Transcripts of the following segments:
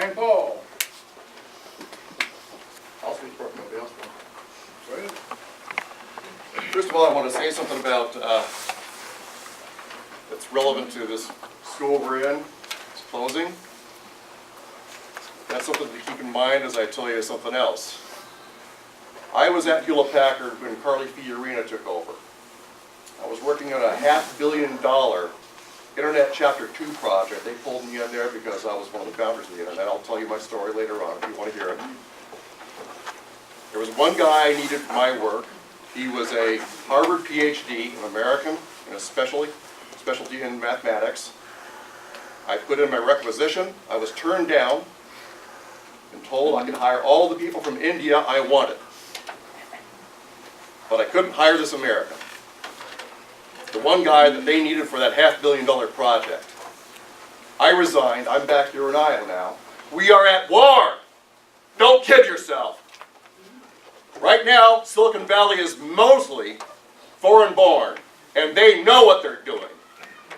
Rand Paul. I'll speak for nobody else. Go ahead. First of all, I want to say something about that's relevant to this school we're in. It's closing. That's something to keep in mind as I tell you something else. I was at Hewlett Packard when Carly Fiorina took over. I was working on a $500 million Internet Chapter 2 project. They pulled me in there because I was one of the founders of the Internet. I'll tell you my story later on if you want to hear it. There was one guy I needed for my work. He was a Harvard PhD, an American, in a specialty in mathematics. I put in my requisition. I was turned down and told I could hire all the people from India I wanted. But I couldn't hire this American. The one guy that they needed for that $500 million project. I resigned. I'm back here in Iowa now. We are at war. Don't kid yourself. Right now, Silicon Valley is mostly foreign-born, and they know what they're doing.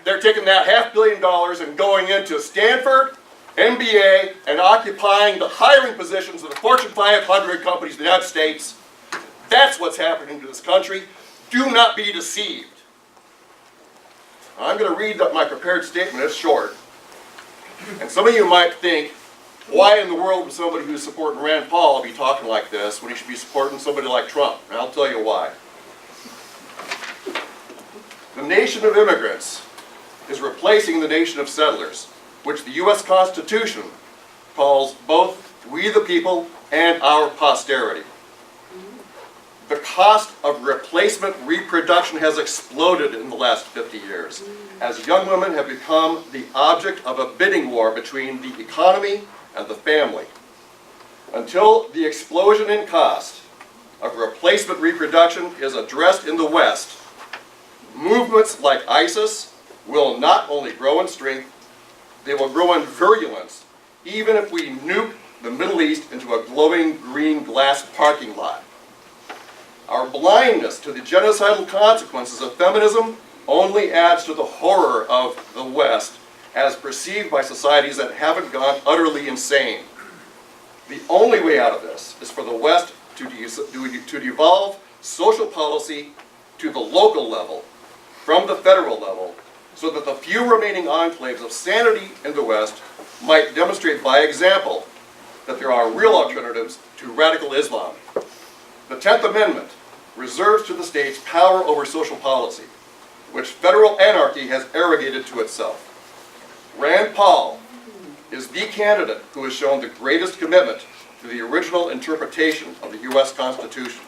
They're taking that $500 million and going into Stanford, MBA, and occupying the hiring positions of the Fortune 500 companies in the United States. That's what's happening to this country. Do not be deceived. I'm going to read my prepared statement. It's short. And some of you might think, why in the world would somebody who's supporting Rand Paul be talking like this when he should be supporting somebody like Trump? And I'll tell you why. The nation of immigrants is replacing the nation of settlers, which the U.S. Constitution calls both we the people and our posterity. The cost of replacement reproduction has exploded in the last 50 years, as young women have become the object of a bidding war between the economy and the family. Until the explosion in cost of replacement reproduction is addressed in the West, movements like ISIS will not only grow in strength, they will grow in virulence, even if we nuke the Middle East into a glowing green glass parking lot. Our blindness to the genocidal consequences of feminism only adds to the horror of the West as perceived by societies that haven't gone utterly insane. The only way out of this is for the West to devolve social policy to the local level from the federal level, so that the few remaining enclaves of sanity in the West might demonstrate by example that there are real alternatives to radical Islam. The 10th Amendment reserves to the states power over social policy, which federal anarchy has arrogated to itself. Rand Paul is the candidate who has shown the greatest commitment to the original interpretation of the U.S. Constitution.